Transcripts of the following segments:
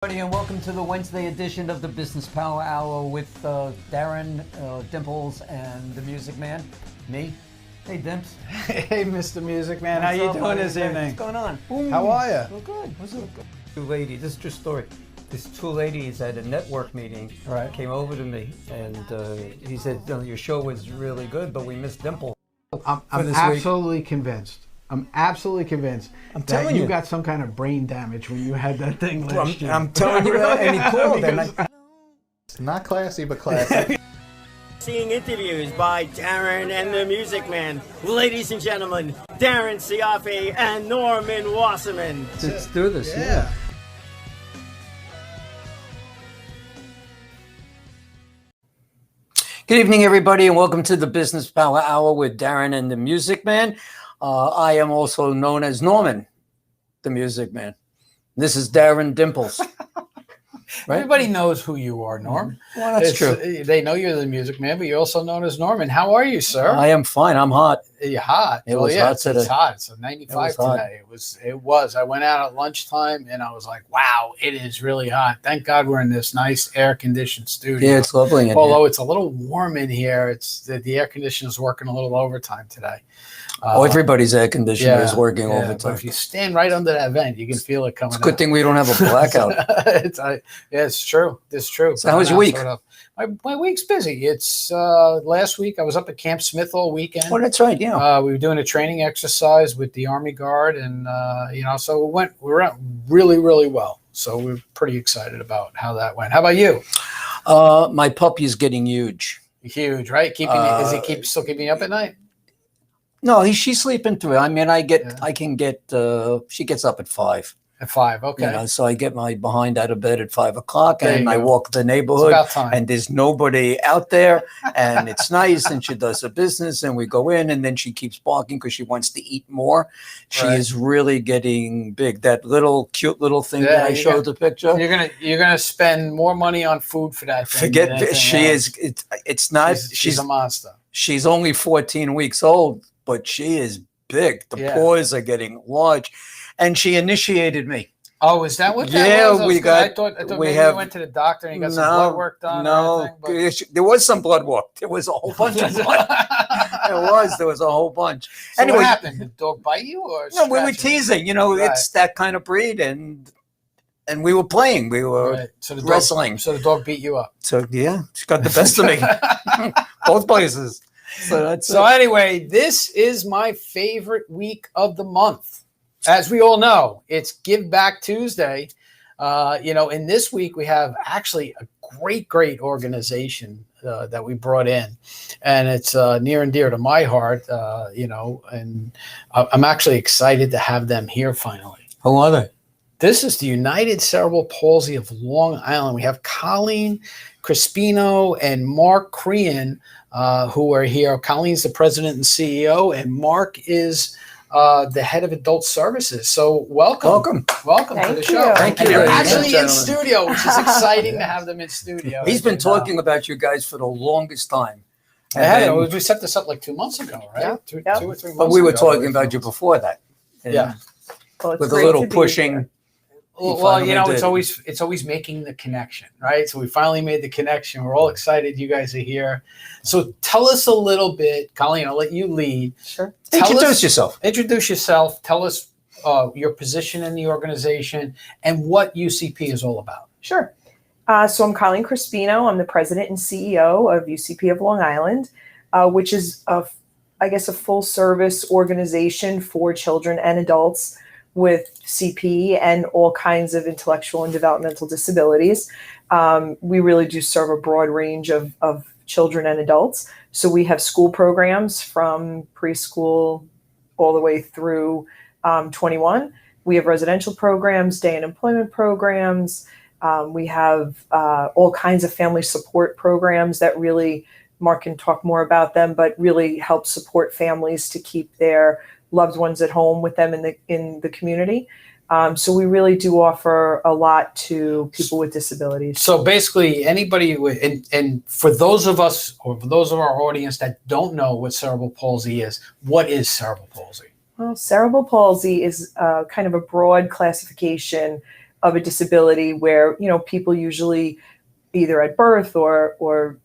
Everybody, and welcome to the Wednesday edition of the Business Power Hour with Darren, Dimples, and the Music Man. Me. Hey, Dimps. Hey, Mr. Music Man. How you doing this evening? What's going on? How are you? Well, good. What's up? Two ladies. This is a true story. These two ladies at a network meeting came over to me, and he said, "Your show was really good, but we missed Dimple." I'm absolutely convinced. I'm absolutely convinced that you got some kind of brain damage when you had that thing last year. I'm telling you, and he called. It's not classy, but classy. Seeing interviews by Darren and the Music Man. Ladies and gentlemen, Darren Siafe and Norman Wasserman. Let's do this. Yeah. Good evening, everybody, and welcome to the Business Power Hour with Darren and the Music Man. I am also known as Norman, the Music Man. This is Darren Dimples. Right? Everybody knows who you are, Norm. Well, that's true. They know you're the Music Man, but you're also known as Norman. How are you, sir? I am fine. I'm hot. You're hot. It was hot today. It's hot. It's 95 today. It was. I went out at lunchtime and I was like, wow, it is really hot. Thank God we're in this nice air-conditioned studio. Yeah, it's lovely in here. Although it's a little warm in here, it's the air conditioner is working a little overtime today. Everybody's air conditioner is working overtime. But if you stand right under that vent, you can feel it coming. It's a good thing we don't have a blackout. It's true. It's true. So how was your week? My week's busy. It's last week I was up at Camp Smith all weekend. Oh, that's right. Yeah. We were doing a training exercise with the Army Guard, and so we went really, really well. So we're pretty excited about how that went. How about you? My puppy is getting huge. Huge, right? Is he still keeping you up at night? No, she's sleeping through. I mean, she gets up at 5. At 5, okay. So I get my behind out of bed at 5 o'clock, and I walk the neighborhood, and there's nobody out there, and it's nice, and she does her business, and we go in, and then she keeps barking because she wants to eat more. She is really getting big. That cute little thing that I showed the picture. You're gonna spend more money on food for that thing. Forget she is. It's not. She's a monster. She's only 14 weeks old, but she is big. The paws are getting large. And she initiated me. Oh, is that what that was? I thought maybe you went to the doctor and you got some blood work done. No, there was some blood work. There was a whole bunch of blood. There was a whole bunch. So anyway, what happened? Did the dog bite you or no, we were teasing. It's that kind of breed, and we were playing. We were wrestling. So the dog beat you up. So yeah, she got the best of me. Both places. So anyway, this is my favorite week of the month. As we all know, it's Give Back Tuesday. And this week we have actually a great organization that we brought in, and it's near and dear to my heart. And I'm actually excited to have them here finally. Who are they? This is the United Cerebral Palsy of Long Island. We have Colleen Crispino and Mark Crean who are here. Colleen's the president and CEO, and Mark is the head of adult services. So welcome to the show. Thank you. And they're actually in studio, which is exciting to have them in studio. He's been talking about you guys for the longest time. We set this up like 2 months ago, right? Yeah. 2 or 3 months ago. But we were talking about you before that. Yeah. Well, with a little pushing. Well, it's always making the connection, right? So we finally made the connection. We're all excited you guys are here. So tell us a little bit, Colleen, I'll let you lead. Sure. Introduce yourself. Tell us your position in the organization and what UCP is all about. Sure. So I'm Colleen Crispino. I'm the president and CEO of UCP of Long Island, which is a full service organization for children and adults with CP and all kinds of intellectual and developmental disabilities. We really do serve a broad range of children and adults. So we have school programs from preschool all the way through 21. We have residential programs, day and employment programs. We have all kinds of family support programs that really, Mark can talk more about them, but really help support families to keep their loved ones at home with them in the community. So we really do offer a lot to people with disabilities. So basically anybody and for those of us or for those of our audience that don't know what cerebral palsy is, what is cerebral palsy? Well, cerebral palsy is kind of a broad classification of a disability where, people usually either at birth or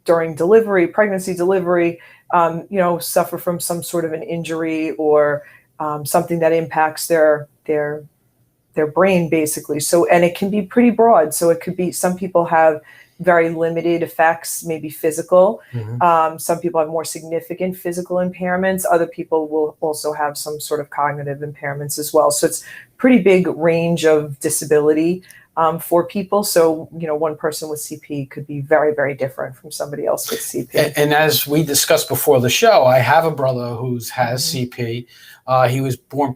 during delivery, pregnancy, delivery, suffer from some sort of an injury or something that impacts their brain, basically. So, and it can be pretty broad. So it could be, some people have very limited effects, maybe physical. Some people have more significant physical impairments. Other people will also have some sort of cognitive impairments as well. So it's pretty big range of disability for people. So, one person with CP could be very, very different from somebody else with CP. And as we discussed before the show, I have a brother who has CP. He was born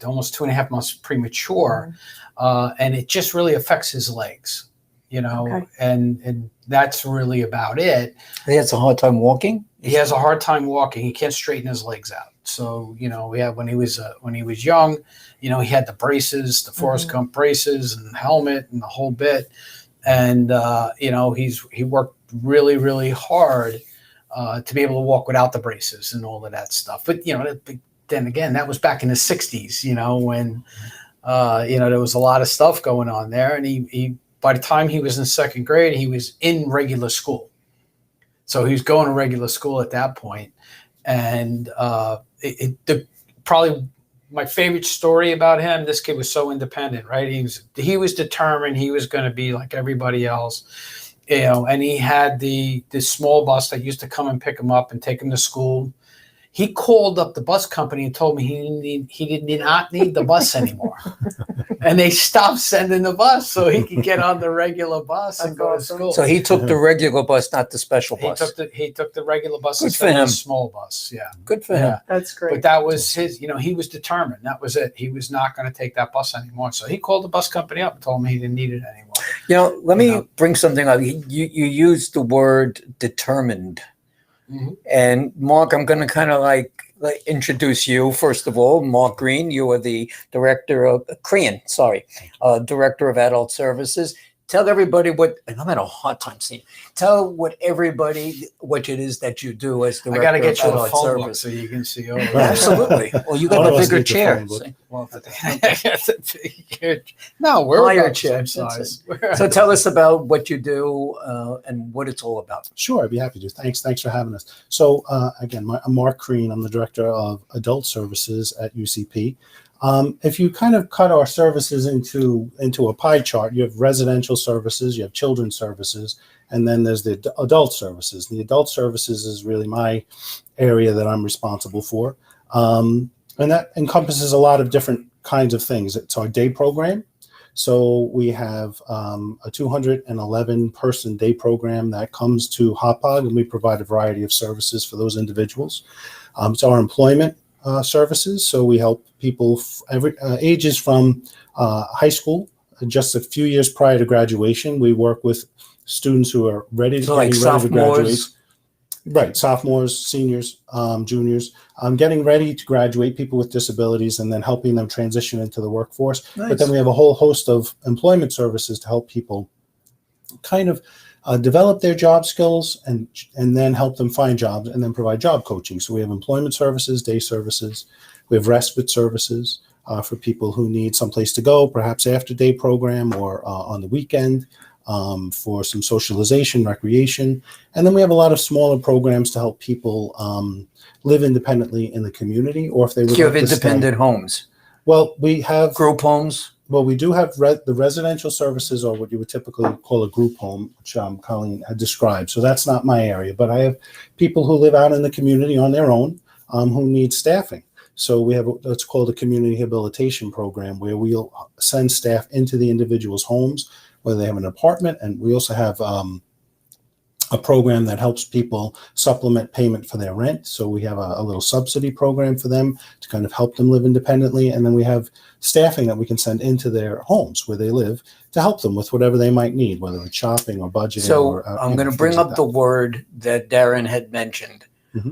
almost 2.5 months premature. And it just really affects his legs, Okay. and that's really about it. He has a hard time walking. He has a hard time walking. He can't straighten his legs out. So, when he was young, he had the braces, the Forrest Gump braces and the helmet and the whole bit. And, he worked really, really hard to be able to walk without the braces and all of that stuff. But, then again, that was back in the 60s, when, there was a lot of stuff going on there. And he by the time he was in second grade, he was in regular school. So he was going to regular school at that point. And probably my favorite story about him, this kid was so independent, right? He was determined he was going to be like everybody else, and he had this small bus that used to come and pick him up and take him to school. He called up the bus company and told me he did not need the bus anymore. And they stopped sending the bus so he could get on the regular bus and go to school. So he took the regular bus, not the special bus. He took the regular bus Good instead for him. of the small bus. Yeah. Good for him. That's great. But that was his, he was determined. That was it. He was not going to take that bus anymore. So he called the bus company up and told me he didn't need it anymore. Let me bring something up. You used the word determined. And Mark, I'm going to kind of like introduce you. First of all, Mark Crean, you are the director of Director of Adult Services. Tell everybody and I'm having a hard time seeing. Tell everybody what it is that you do as Director I got to get you of a Adult phone book Services. so you can see. Absolutely. Well, you got the bigger chair. No, we're higher about chair. the same size. So tell us about what you do and what it's all about. Sure, I'd be happy to. Thanks for having us. So again, I'm Mark Crean. I'm the Director of Adult Services at UCP. If you kind of cut our services into a pie chart, you have residential services, you have children's services, and then there's the adult services. The adult services is really my area that I'm responsible for. And that encompasses a lot of different kinds of things. It's our day program. So we have a 211 person day program that comes to Hauppauge, and we provide a variety of services for those individuals. It's our employment services. So we help people ages from high school, just a few years prior to graduation. We work with students who are ready to graduate. Right, sophomores, seniors, juniors, getting ready to graduate, people with disabilities, and then helping them transition into the workforce. Nice. But then we have a whole host of employment services to help people kind of develop their job skills and then help them find jobs and then provide job coaching. So we have employment services, day services. We have respite services for people who need someplace to go, perhaps after day program or on the weekend, for some socialization, recreation. And then we have a lot of smaller programs to help people live independently in the community, or if they would You have like to independent homes, Well, we have group homes. Well, we do have the residential services, or what you would typically call a group home, which Colleen had described. So that's not my area, but I have people who live out in the community on their own who need staffing. So we have what's called a community rehabilitation program, where we'll send staff into the individual's homes, whether they have an apartment, and we also have a program that helps people supplement payment for their rent. So we have a little subsidy program for them to kind of help them live independently. And then we have staffing that we can send into their homes where they live to help them with whatever they might need, whether it's shopping or budgeting. So I'm going to bring up the word that Darren had mentioned. Mm-hmm.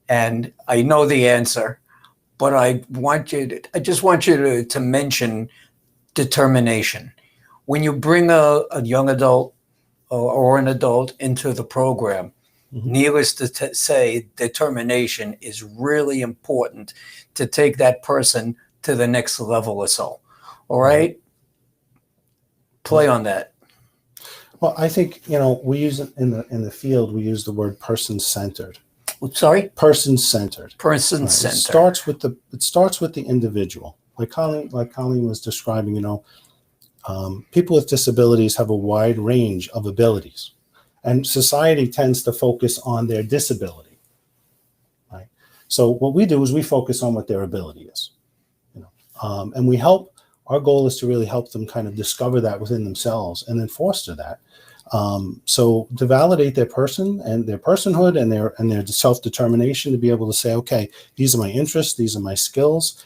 And I know the answer, but I just want you to mention determination. When you bring a young adult or an adult into the program, mm-hmm. needless to say, determination is really important to take that person to the next level or so. All right. Play on that. Well, I think, we use it in the field, we use the word person-centered. Sorry? Person-centered. Person-centered. It starts with the individual. Like Colleen was describing, people with disabilities have a wide range of abilities, and society tends to focus on their disability. Right. So what we do is we focus on what their ability is, and we help. Our goal is to really help them kind of discover that within themselves and then foster that. So to validate their person and their personhood and their self-determination, to be able to say, okay, these are my interests, these are my skills.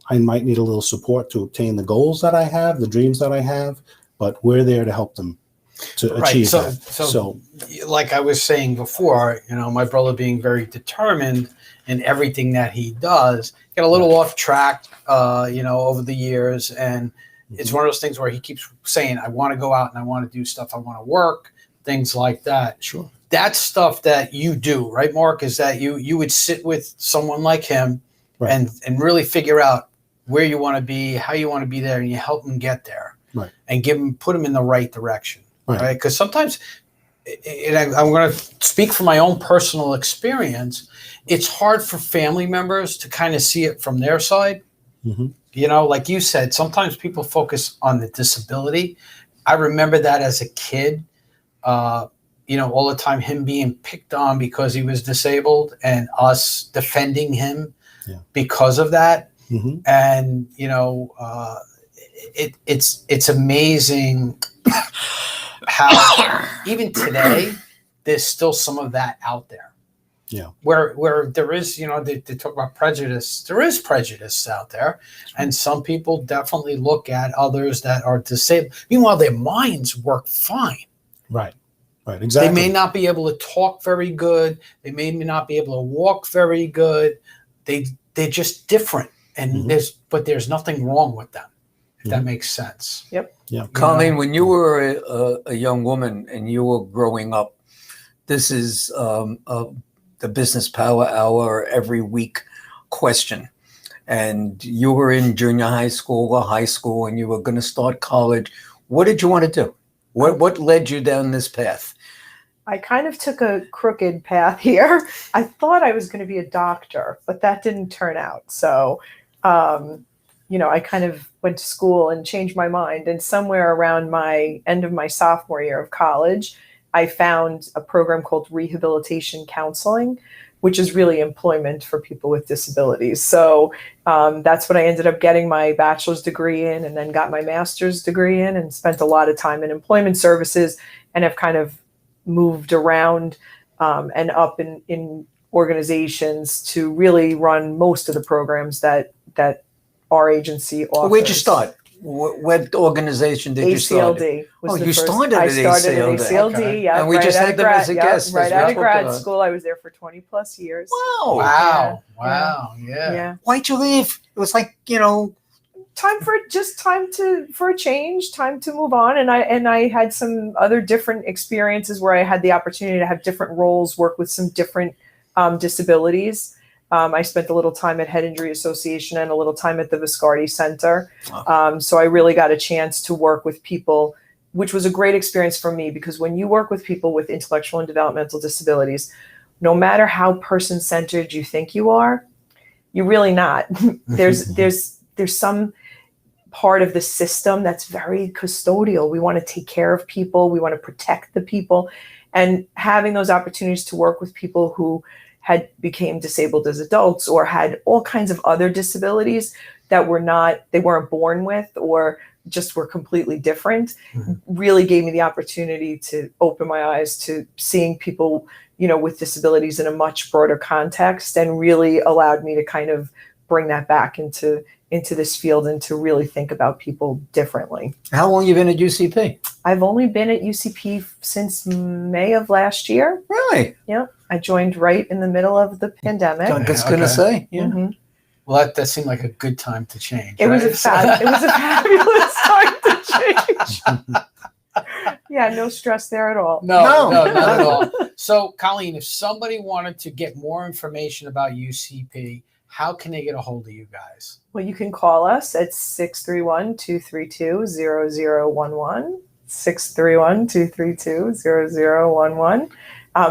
I might need a little support to obtain the goals that I have, the dreams that I have, but we're there to help them to achieve that. So, like I was saying before, my brother being very determined in everything that he does, get a little off track, over the years. And it's one of those things where he keeps saying, I want to go out and I want to do stuff. I want to work, things like that. Sure. That's stuff that you do, right, Mark? Is that you would sit with someone like him right. and really figure out where you want to be, how you want to be there, and you help them get there, right? And put them in the right direction, right? Because sometimes, and I'm going to speak from my own personal experience, it's hard for family members to kind of see it from their side. Mm-hmm. Like you said, sometimes people focus on the disability. I remember that as a kid, all the time, him being picked on because he was disabled and us defending him because of that. Mm-hmm. And it's amazing how even today there's still some of that out there. Yeah. Where there is, they talk about prejudice. There is prejudice out there, and some people definitely look at others that are disabled. Meanwhile, their minds work fine. Right. Right. Exactly. They may not be able to talk very good. They may not be able to walk very good. They're just different. And there's nothing wrong with them, if that makes sense. Yep. Yeah. Colleen, when you were a young woman and you were growing up, this is the Business Power Hour every week question. And you were in junior high school or high school and you were going to start college. What did you want to do? What led you down this path? I kind of took a crooked path here. I thought I was going to be a doctor, but that didn't turn out. So I kind of went to school and changed my mind. And somewhere around my end of my sophomore year of college, I found a program called rehabilitation counseling, which is really employment for people with disabilities. So that's what I ended up getting my bachelor's degree in, and then got my master's degree in, and spent a lot of time in employment services, and have kind of moved around and up in organizations to really run most of the programs that our agency offers. Where'd you start? What organization did you start? ACLD. Started at I started at ACLD. Okay. Yeah, And we just had them as a guest. Right as out we of talked grad about. school, I was there for 20 plus years. Wow. Wow. Yeah. Why'd you leave? It was like, Time for a change, time to move on. And I had some other different experiences where I had the opportunity to have different roles, work with some different disabilities. I spent a little time at Head Injury Association and a little time at the Viscardi Center. So I really got a chance to work with people, which was a great experience for me, because when you work with people with intellectual and developmental disabilities, no matter how person-centered you think you are, you're really not. There's some part of the system that's very custodial. We want to take care of people. We want to protect the people. And having those opportunities to work with people who became disabled as adults or had all kinds of other disabilities that they weren't born with, or just were completely different, really gave me the opportunity to open my eyes to seeing people, with disabilities in a much broader context, and really allowed me to kind of bring that back into this field and to really think about people differently. How long you been at UCP? I've only been at UCP since May of last year. Really? Yeah. I joined right in the middle of the pandemic. I was going to say. Yeah. Mm-hmm. Well, that seemed like a good time to change. It was a fabulous time to change. Yeah, no stress there at all. No, not at all. So, Colleen, if somebody wanted to get more information about UCP, how can they get a hold of you guys? Well, you can call us at 631-232-0011, 631-232-0011,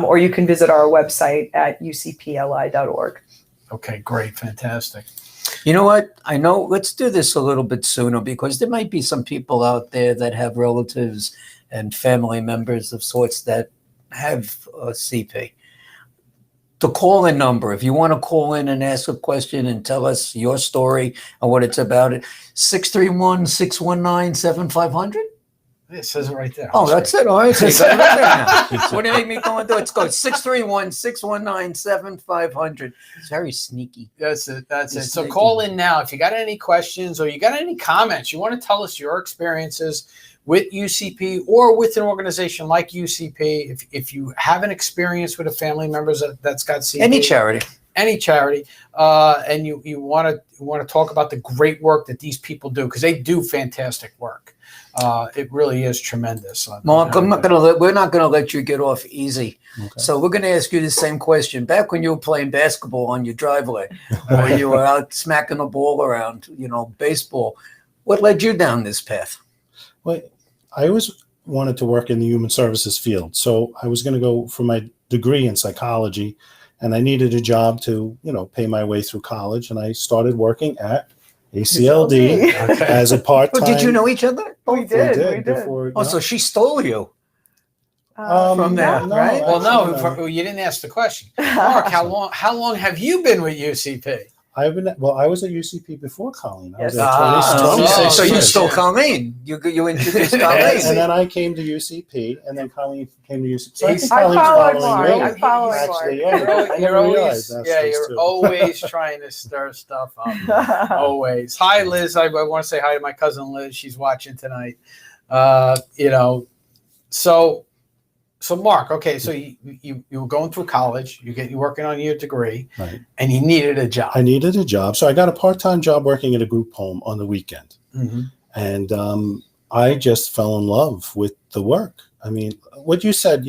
or you can visit our website at ucpli.org. Okay, great. Fantastic. You know what? I know, let's do this a little bit sooner because there might be some people out there that have relatives and family members of sorts that have CP. The call-in number, if you want to call in and ask a question and tell us your story and what it's about, 631-619-7500? It says it right there. Oh, that's it. All right. So you got it right there now. What do you make me go and do? Let's go. 631-619-7500. It's very sneaky. That's it. That's it. It's So sneaky. call in now if you got any questions or you got any comments. You want to tell us your experiences with UCP or with an organization like UCP. If you have an experience with a family member that's got CP, Any charity. And you want to talk about the great work that these people do, because they do fantastic work. It really is tremendous. Mark, we're not gonna let you get off easy. Okay. So we're gonna ask you the same question. Back when you were playing basketball on your driveway, or you were out smacking the ball around, baseball, what led you down this path? Well, I always wanted to work in the human services field, so I was going to go for my degree in psychology, and I needed a job to, pay my way through college, and I started working at ACLD as a part-time. Oh, did you know each other? We did. Before, so she stole you from there, no, right? Well, no, you didn't ask the question. Mark, how long have you been with UCP? I was at UCP before Colleen. I was Yes. at 26 so you years. stole Colleen. You introduced Colleen. And then I came to UCP, and then Colleen came to UCP. So I think I Colleen's followed following Mark. me. I'm following Actually, Mark. yeah, I never realized that's those you're two. always trying to stir stuff up. Always. Hi, Liz. I want to say hi to my cousin Liz. She's watching tonight. So Mark, okay, so you were going through college, you're working on your degree, Right. and you needed a job. I needed a job, so I got a part-time job working at a group home on the weekend, and I just fell in love with the work. I mean, what you said,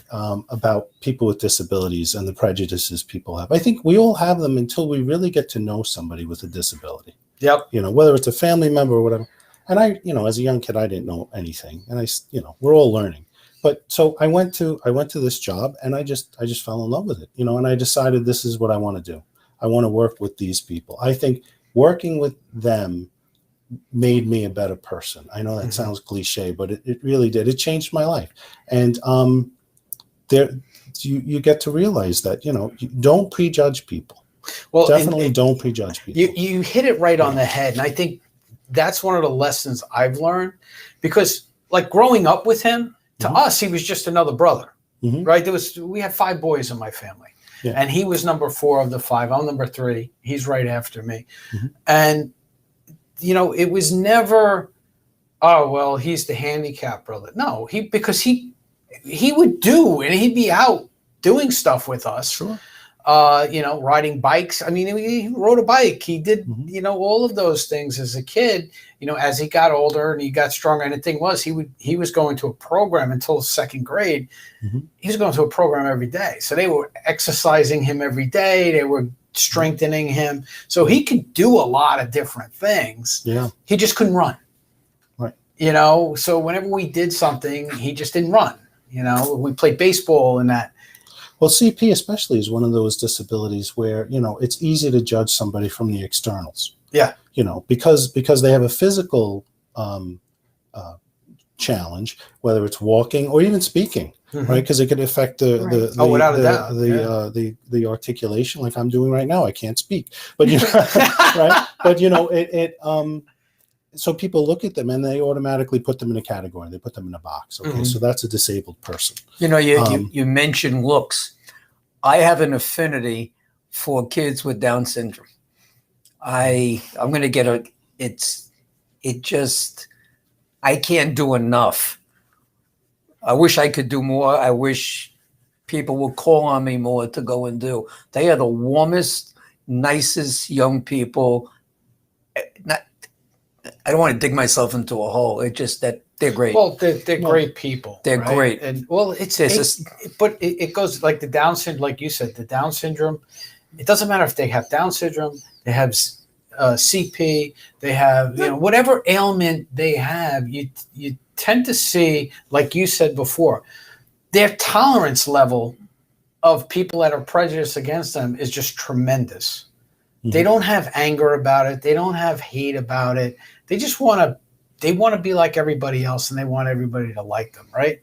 about people with disabilities and the prejudices people have. I think we all have them until we really get to know somebody with a disability. Yep. Whether it's a family member or whatever. And I, as a young kid, I didn't know anything, and we're all learning. But so I went to this job, and I just fell in love with it, and I decided this is what I want to do. I want to work with these people. I think working with them made me a better person. I know that sounds cliche, but it really did. It changed my life. And you get to realize that, you don't prejudge people. Well, definitely don't prejudge people. You hit it right on the head. And I think that's one of the lessons I've learned, because like growing up with him, to us, he was just another brother, right? We had 5 boys in my family, and he was number 4 of the 5. I'm number 3. He's right after me. And, it was never, oh, well, he's the handicapped brother. No, because he would do, and he'd be out doing stuff with us. Sure. Riding bikes. I mean, he rode a bike. He did, all of those things as a kid. As he got older and he got stronger. And the thing was, he was going to a program until 2nd grade. He was going to a program every day. So they were exercising him every day. They were strengthening him. So he could do a lot of different things. Yeah. He just couldn't run. Right. So whenever we did something, he just didn't run. We played baseball and that. Well, CP especially is one of those disabilities where, it's easy to judge somebody from the externals. Yeah. Because they have a physical challenge, whether it's walking or even speaking, right? Because it could affect the articulation, like I'm doing right now. I can't speak, but right? But so people look at them and they automatically put them in a category. They put them in a box. Okay, so that's a disabled person. You mentioned looks. I have an affinity for kids with Down syndrome. I'm going to get I can't do enough. I wish I could do more. I wish people would call on me more to go and do. They are the warmest, nicest young people. I don't want to dig myself into a hole. It's just that they're great. Well, they're great people. They're right? great. And well, it goes like the Down syndrome, like you said, the Down syndrome. It doesn't matter if they have Down syndrome, they have CP, they have, whatever ailment they have, you tend to see, like you said before, their tolerance level of people that are prejudiced against them is just tremendous. Mm-hmm. They don't have anger about it. They don't have hate about it. They just want to be like everybody else, and they want everybody to like them, right?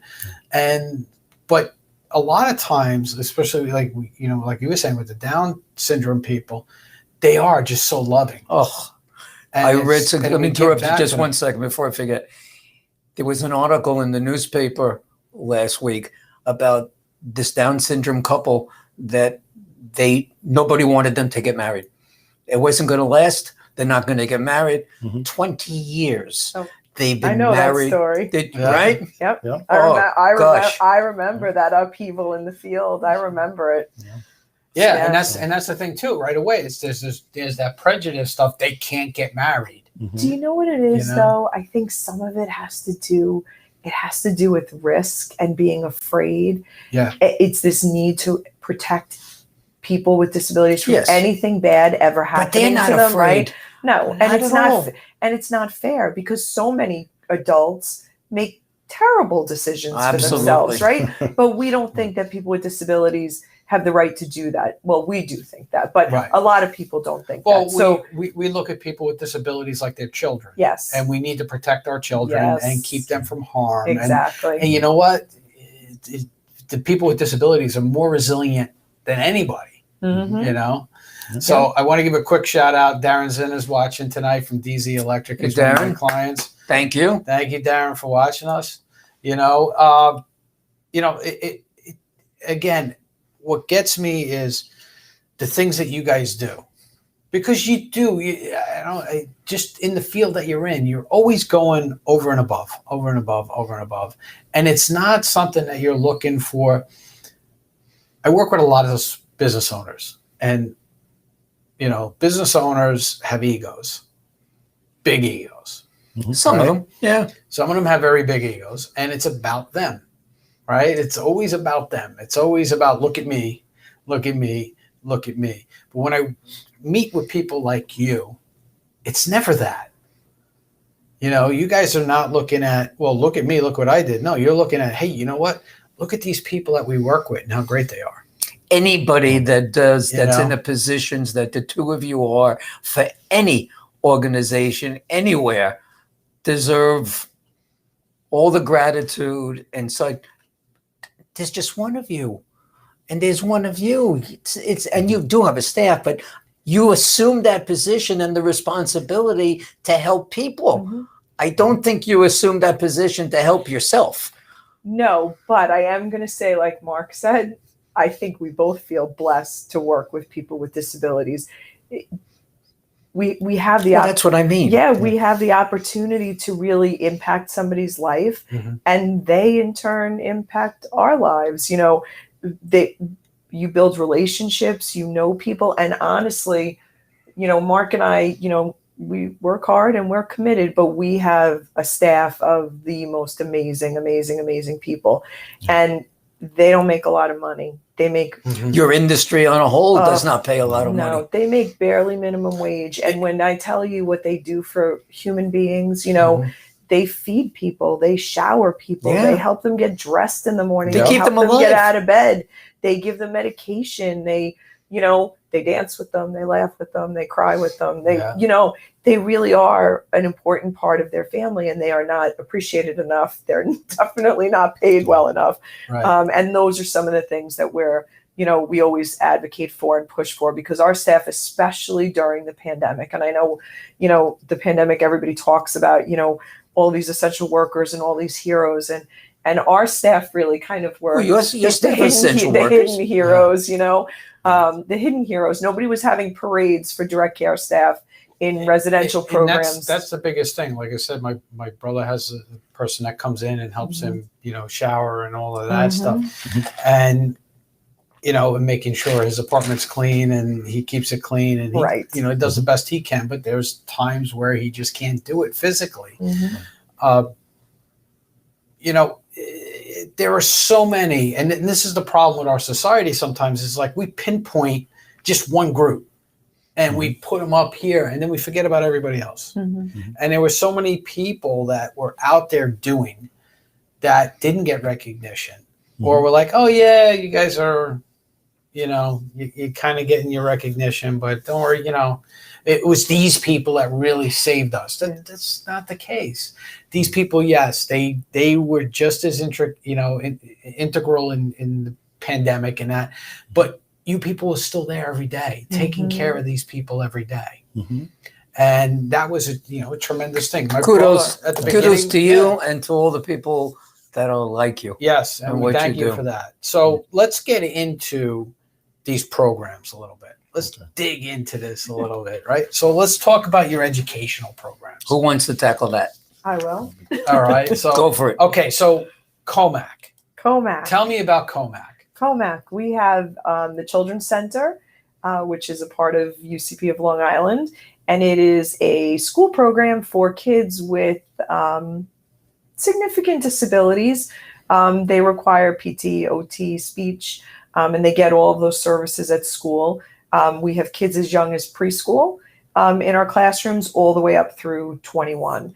But a lot of times, especially like you were saying with the Down syndrome people, they are just so loving. Oh, let me interrupt you just 1 second before I forget. There was an article in the newspaper last week about this Down syndrome couple that nobody wanted them to get married. It wasn't going to last. They're not going to get married. 20 years. Oh, they've been married. I know that story. Right? Yep. Yeah. I remember that upheaval in the field. I remember it. Yeah, and that's the thing too. Right away, there's that prejudice stuff. They can't get married. Mm-hmm. Do you know what it is though? I think some of it has to do with risk and being afraid. Yeah, it's this need to protect people with disabilities from anything bad ever happening to them. Afraid. Right? No, and it's not fair because so many adults make terrible decisions for themselves, right? But we don't think that people with disabilities have the right to do that. Well, we do think that, but a lot of people don't think that. So we look at people with disabilities like they're children. Yes. And we need to protect our children and keep them from harm. Exactly. And you know what? The people with disabilities are more resilient than anybody, So I want to give a quick shout out. Darren Zinn is watching tonight from DZ Electric. He's one of my clients. Thank you. Thank you, Darren, for watching us. Again, what gets me is the things that you guys do, because you do. Just in the field that you're in, you're always going over and above, and it's not something that you're looking for. I work with a lot of those business owners, and business owners have egos, big egos. Mm-hmm. Some of them, yeah. Some of them have very big egos, and it's about them. Right? It's always about them. It's always about look at me, look at me, look at me. But when I meet with people like you, it's never that. You guys are not looking at, well, look at me, look what I did. No, you're looking at, hey, you know what? Look at these people that we work with and how great they are. Anybody that does, that's in the positions that the two of you are for any organization, anywhere, deserve all the gratitude and such. There's just one of you, and there's one of you. And you do have a staff, but you assume that position and the responsibility to help people. Mm-hmm. I don't think you assume that position to help yourself. No, but I am going to say, like Mark said, I think we both feel blessed to work with people with disabilities. We have that's what I mean. Yeah, we have the opportunity to really impact somebody's life, and they in turn impact our lives. You build relationships, people, and honestly, Mark and I, we work hard and we're committed, but we have a staff of the most amazing people, and they don't make a lot of money. They make your industry on a whole does not pay a lot of money. No, they make barely minimum wage. And when I tell you what they do for human beings, they feed people, they shower people, they help them get dressed in the morning, they keep them alive, get out of bed, they give them medication, they dance with them, they laugh with them, they cry with them, they really are an important part of their family, and they are not appreciated enough. They're definitely not paid well enough. Right. And those are some of the things that we always advocate for and push for, because our staff, especially during the pandemic, and I know, the pandemic, everybody talks about, all these essential workers and all these heroes, and our staff really kind of were the hidden heroes, the hidden heroes. Nobody was having parades for direct care staff in residential programs. That's the biggest thing. Like I said, my brother has a person that comes in and helps him, shower and all of that stuff. And, and making sure his apartment's clean and he keeps it clean, and he, he does the best he can, but there's times where he just can't do it physically. There are so many, and this is the problem with our society sometimes, is like we pinpoint just one group. And we put them up here, and then we forget about everybody else. And there were so many people that were out there doing that didn't get recognition, or were like, oh yeah, you guys are, you're kind of getting your recognition, but don't worry, it was these people that really saved us. That's not the case. These people, yes, they were just as integral in the pandemic and that, but you people are still there every day, taking care of these people every day. And that was a tremendous thing. My Kudos brother, at the to beginning, you and to all the people that are like you. Yes, and we thank you for that. So let's get into these programs a little bit. Let's dig into this a little bit, right? So let's talk about your educational programs. Who wants to tackle that? I will. All right, so Go for it. Okay, so COMAC. COMAC. Tell me about COMAC. COMAC. We have the Children's Center, which is a part of UCP of Long Island, and it is a school program for kids with significant disabilities. They require PT, OT, speech, and they get all of those services at school. We have kids as young as preschool in our classrooms all the way up through 21.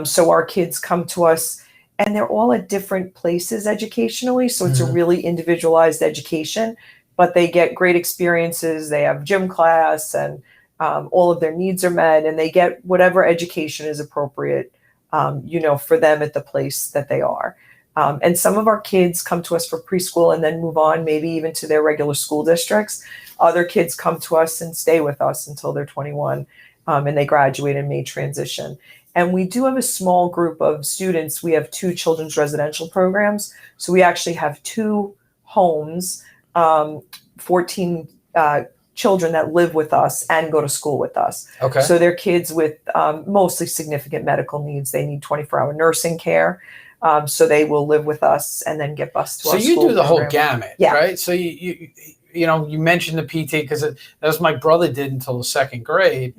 So our kids come to us, and they're all at different places educationally. So it's a really individualized education, but they get great experiences. They have gym class, and all of their needs are met, and they get whatever education is appropriate, for them at the place that they are. And some of our kids come to us for preschool and then move on, maybe even to their regular school districts. Other kids come to us and stay with us until they're 21, and they graduate and may transition. And we do have a small group of students. We have 2 children's residential programs. So we actually have 2 homes, 14 children that live with us and go to school with us. Okay. So they're kids with mostly significant medical needs. They need 24-hour nursing care. So they will live with us and then get bused to our school. So you do the whole program. gamut, Yeah. right? So you mentioned the PT because that was my brother did until the 2nd grade.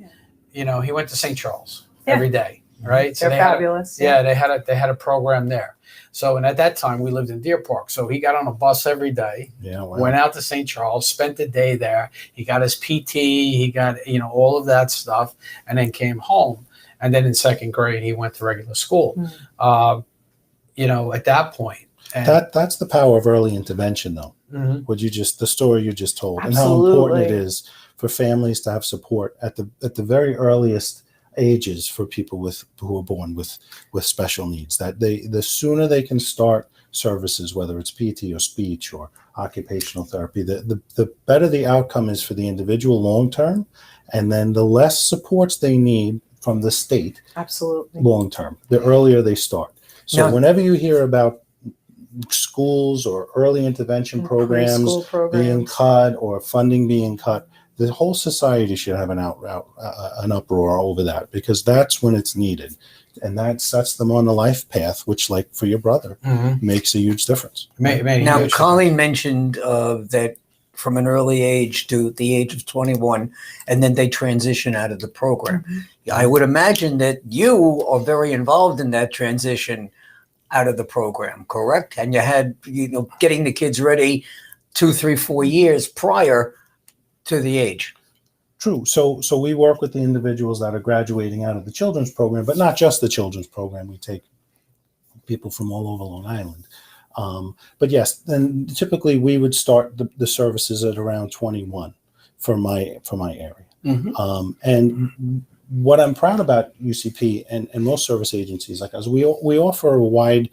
He went to St. Charles every day, right? So They're fabulous. they had a program there. So, and at that time we lived in Deer Park. So he got on a bus every day, went out to St. Charles, spent the day there. He got his PT, he got, all of that stuff, and then came home. And then in 2nd grade, he went to regular school, at that point. And That's the power of early intervention, though. The story you just told, Absolutely. and how important it is for families to have support at the very earliest ages for people who are born with special needs. That the sooner they can start services, whether it's PT or speech or occupational therapy, the better the outcome is for the individual long term, and then the less supports they need from the state. Absolutely. Long term, the earlier they start. So whenever you hear about schools or early intervention programs being cut or funding being cut, the whole society should have an uproar over that, because that's when it's needed, and that sets them on the life path, which, like for your brother, makes a huge difference. Now, Colleen mentioned that from an early age to the age of 21, and then they transition out of the program. I would imagine that you are very involved in that transition out of the program, correct? And you had, getting the kids ready 2, 3, 4 years prior to the age. True. So we work with the individuals that are graduating out of the children's program, but not just the children's program. We take people from all over Long Island. But yes, then typically we would start the services at around 21 for my area. And what I'm proud about UCP and most service agencies like us, we offer a wide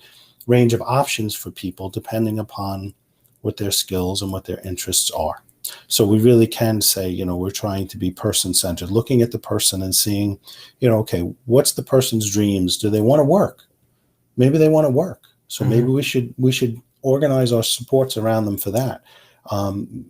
range of options for people depending upon what their skills and what their interests are. So we really can say, we're trying to be person-centered, looking at the person and seeing, okay, what's the person's dreams? Do they want to work? Maybe they want to work. So maybe we should organize our supports around them for that.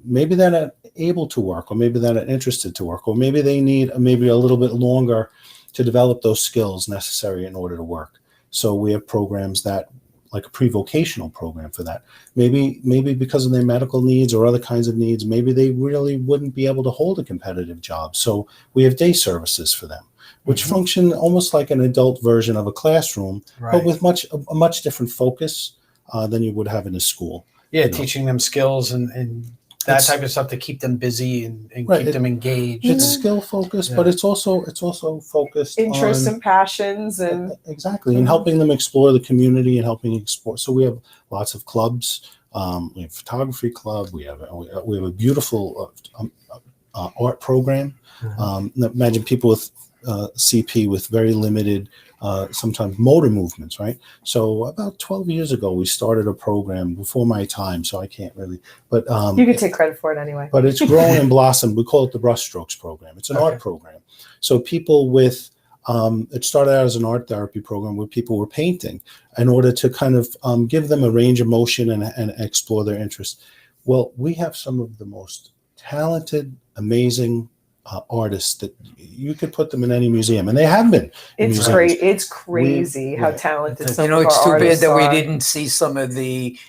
Maybe they're not able to work, or maybe they're not interested to work, or maybe they need maybe a little bit longer to develop those skills necessary in order to work. So we have programs that, like a pre-vocational program for that. Maybe because of their medical needs or other kinds of needs, maybe they really wouldn't be able to hold a competitive job. So we have day services for them, which function almost like an adult version of a classroom, but with a much different focus than you would have in a school. Yeah, teaching them skills and that type of stuff to keep them busy and Right. keep them engaged. It's skill focused, but it's also focused Interests on and passions and exactly, and helping them explore the community and helping explore. So we have lots of clubs. We have photography club. We have a beautiful art program. Imagine people with CP with very limited, sometimes motor movements, right? So about 12 years ago, we started a program before my time, so I can't really, but you can take credit for it anyway. but it's grown and blossomed. We call it the Brushstrokes program. It's an art program. So people with, it started out as an art therapy program where people were painting in order to kind of give them a range of motion and explore their interests. Well, we have some of the most talented, amazing artists that you could put them in any museum, and they have been. It's great. It's crazy how talented some of our it's too bad artists that we are. didn't see some of the.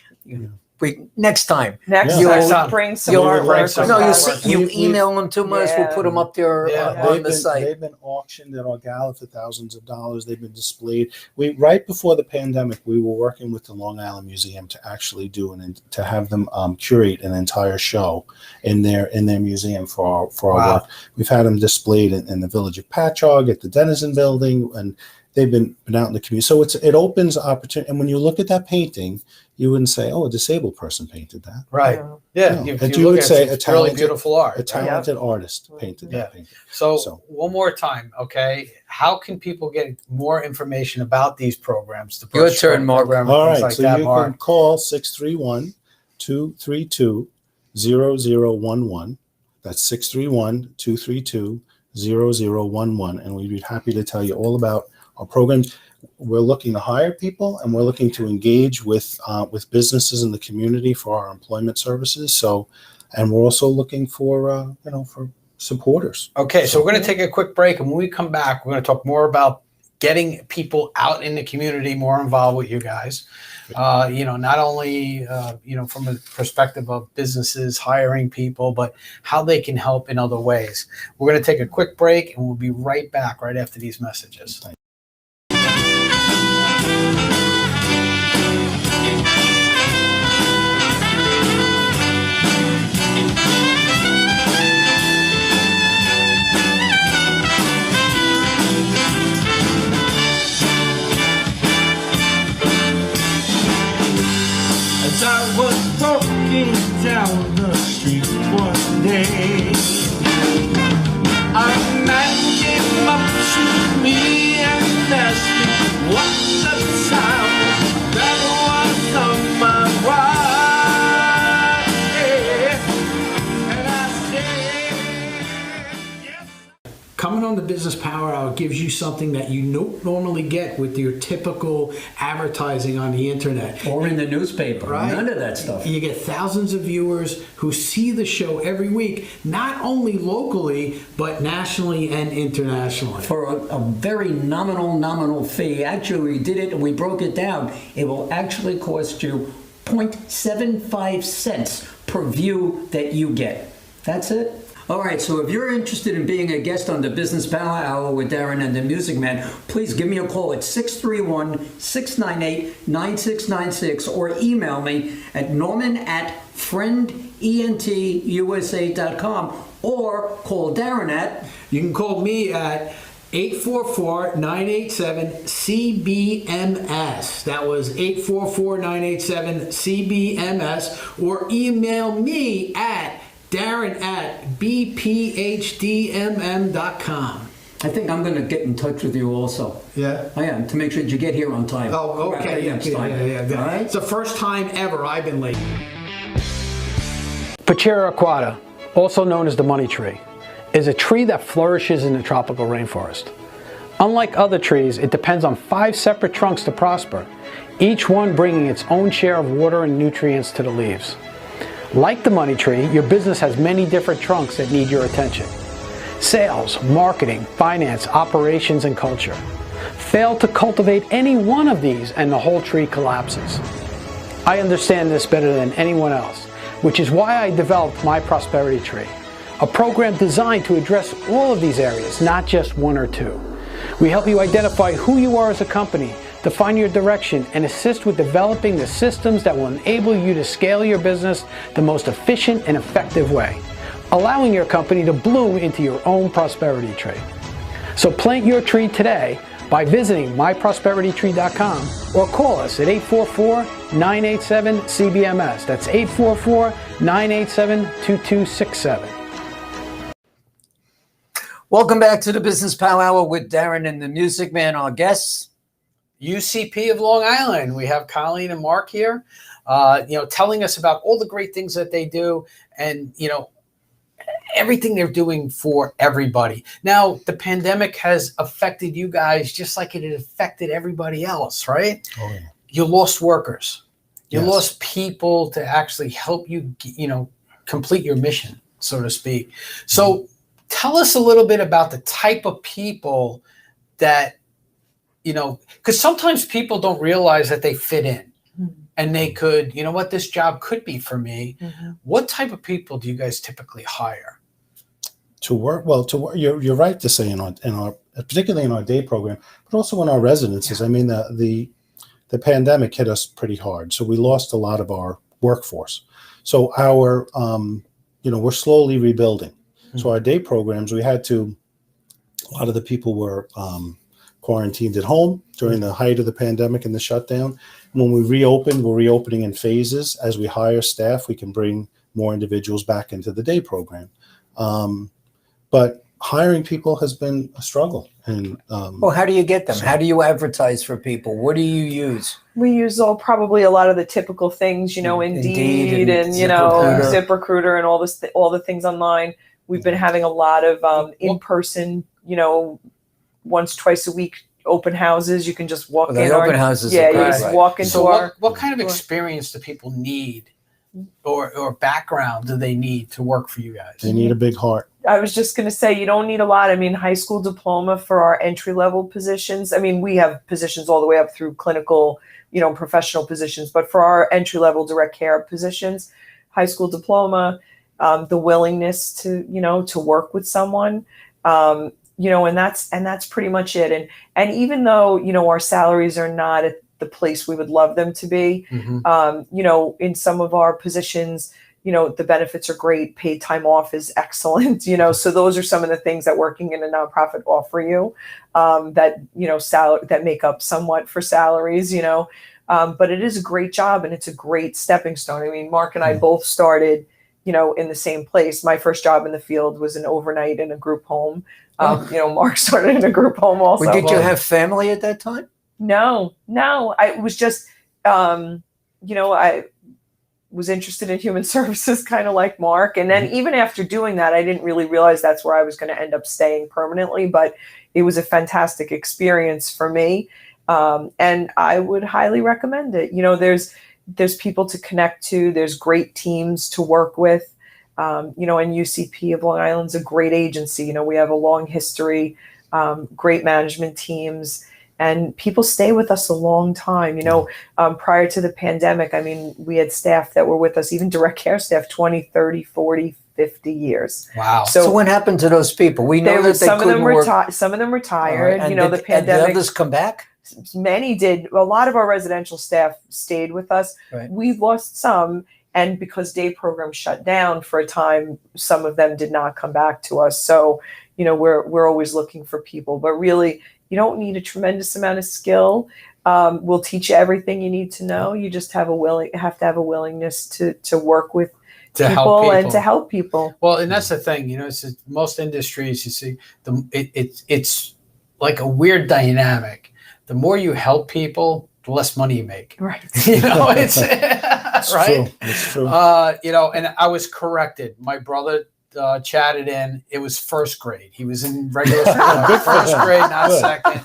Next time. Next Yeah. time, bring some You'll artwork. bring some No, artwork. you email them to us. We'll put them up there on the site. They've been auctioned at our gala for thousands of dollars. They've been displayed. Right before the pandemic, we were working with the Long Island Museum to actually to have them curate an entire show in their museum for our work. We've had them displayed in the village of Patchogue, at the Denizen Building, and they've been out in the community. So it opens opportunity. And when you look at that painting, you wouldn't say, "Oh, a disabled person painted that." Right. Yeah. No. You would say it's really beautiful art. A talented artist painted that painting. So one more time, okay? How can people get more information about these programs? Your turn, Mark. All right. So you can call 631-232-0011. That's 631-232-0011. And we'd be happy to tell you all about our programs. We're looking to hire people, and we're looking to engage with businesses in the community for our employment services. So, and we're also looking for for supporters. Okay, so we're going to take a quick break, and when we come back, we're going to talk more about getting people out in the community more involved with you guys. Not only from a perspective of businesses hiring people, but how they can help in other ways. We're going to take a quick break, and we'll be right back right after these messages. As I was walking down the street one day, a man came up to me and asked me what the sound that was on my ride. And I said, yes. Coming on the Business Power Hour gives you something that you don't normally get with your typical advertising on the internet. Or in the newspaper. Right? None of that stuff. You get thousands of viewers who see the show every week, not only locally, but nationally and internationally. For a very nominal fee. Actually, we did it and we broke it down. It will actually cost you 0.75 cents per view that you get. That's it. All right, so if you're interested in being a guest on the Business Power Hour with Darren and the Music Man, please give me a call at 631-698-9696 or email me at norman@friendentusa.com or call Darren at... You can call me at 844-987-CBMS. That was 844-987-CBMS, or email me at Darren@bphdmm.com. I think I'm going to get in touch with you also. Yeah? I am, to make sure that you get here on time. Oh, okay. Next time. Yeah. All right? It's the first time ever I've been late. Pachera aquata, also known as the money tree, is a tree that flourishes in the tropical rainforest. Unlike other trees, it depends on 5 separate trunks to prosper, each one bringing its own share of water and nutrients to the leaves. Like the money tree, your business has many different trunks that need your attention. Sales, marketing, finance, operations, and culture. Fail to cultivate any one of these and the whole tree collapses. I understand this better than anyone else, which is why I developed my Prosperity Tree, a program designed to address all of these areas, not just one or two. We help you identify who you are as a company, define your direction, and assist with developing the systems that will enable you to scale your business the most efficient and effective way, allowing your company to bloom into your own prosperity tree. So plant your tree today by visiting myprosperitytree.com or call us at 844-987-CBMS. That's 844-987-2267. Welcome back to the Business Power Hour with Darren and the Music Man. Our guests, UCP of Long Island. We have Colleen and Mark here, telling us about all the great things that they do and, everything they're doing for everybody. Now, the pandemic has affected you guys just like it had affected everybody else, right? Oh, yeah. You lost workers. You Yes. lost people to actually help you, complete your mission, so to speak. So tell us a little bit about the type of people that, because sometimes people don't realize that they fit in. And they could, this job could be for me. Mm-hmm. What type of people do you guys typically hire? To work, you're right to say in our particularly in our day program, but also in our residences. Yeah. I mean, the pandemic hit us pretty hard, so we lost a lot of our workforce. So our, we're slowly rebuilding. Mm-hmm. So our day programs, a lot of the people were quarantined at home during the height of the pandemic and the shutdown. When we reopened, we're reopening in phases. As we hire staff, we can bring more individuals back into the day program. But hiring people has been a struggle. And how do you get them? How do you advertise for people? What do you use? We use probably a lot of the typical things, Indeed and ZipRecruiter and all the things online. We've been having a lot of in-person, once, twice a week open houses. You can just walk in. Open houses. Yeah, you just walk into what kind of experience do people need, or background do they need to work for you guys? They need a big heart. I was just going to say, you don't need a lot. I mean, high school diploma for our entry-level positions. I mean, we have positions all the way up through clinical, professional positions. But for our entry-level direct care positions, high school diploma, the willingness to work with someone, and that's pretty much it. And even though, our salaries are not at the place we would love them to be, mm-hmm. In some of our positions, the benefits are great. Paid time off is excellent. So those are some of the things that working in a nonprofit offer you, that make up somewhat for salaries, but it is a great job and it's a great stepping stone. I mean, Mark and I both started, in the same place. My first job in the field was an overnight in a group home. Mark started in a group home also. Did you have family at that time? No. I was just, I was interested in human services, kind of like Mark. And then even after doing that, I didn't really realize that's where I was going to end up staying permanently, but it was a fantastic experience for me. And I would highly recommend it. There's people to connect to, there's great teams to work with. And UCP of Long Island's a great agency. We have a long history, great management teams, and people stay with us a long time. Prior to the pandemic, I mean, we had staff that were with us, even direct care staff, 20, 30, 40, 50 years. Wow. So what happened to those people? We know that some of them retired. Right. The pandemic. Did others come back? Many did. A lot of our residential staff stayed with us. Right. We lost some. And because day programs shut down for a time, some of them did not come back to us. So, we're always looking for people, but really you don't need a tremendous amount of skill. We'll teach you everything you need to know. You just have to have a willingness to work with people and to help people. Well, and that's the thing, it's most industries, you see, it's like a weird dynamic. The more you help people, the less money you make. Right. It's right. True. It's true. And I was corrected. My brother chatted in. It was first grade. He was in regular first grade, not second.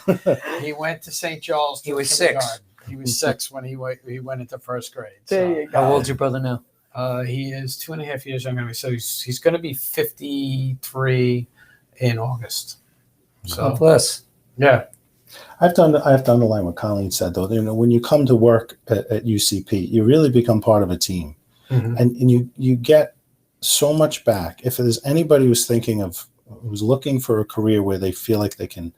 He went to St. Charles. He was 6. He was 6 when he went into first grade. There you go. How old's your brother now? He is 2.5 years younger than me. So he's going to be 53 in August. So God bless. Yeah. I have to underline what Colleen said, though. When you come to work at UCP, you really become part of a team, mm-hmm. and you get so much back. If there's anybody who's looking for a career where they feel like they can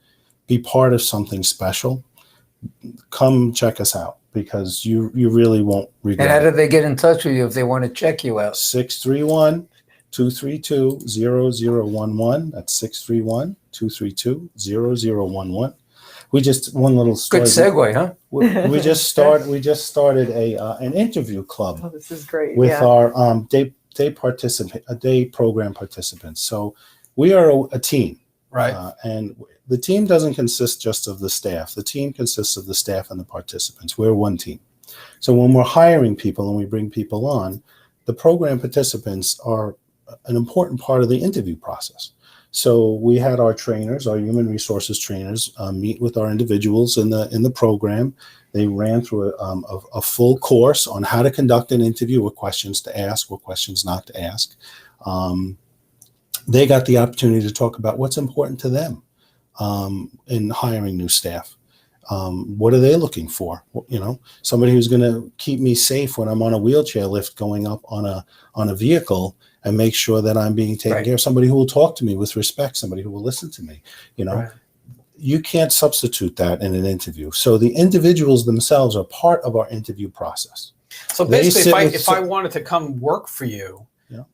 be part of something special, come check us out, because you really won't regret And how it. do they get in touch with you if they want to check you out? 631-232-0011. That's 631-232-0011. We just, one little story. Good segue, huh? We just started an interview club Oh, this is great. with our day program participants. So we are a team, Right. and the team doesn't consist just of the staff. The team consists of the staff and the participants. We're one team. So when we're hiring people and we bring people on, the program participants are an important part of the interview process. So we had our trainers, our human resources trainers, meet with our individuals in the program. They ran through a full course on how to conduct an interview, what questions to ask, what questions not to ask. They got the opportunity to talk about what's important to them in hiring new staff. What are they looking for? You know, somebody who's going to keep me safe when I'm on a wheelchair lift going up on a vehicle, and make sure that I'm being taken care of. Somebody who will talk to me with respect, somebody who will listen to me. You know, you can't substitute that in an interview. So the individuals themselves are part of our interview process. So basically, if I wanted to come work for you,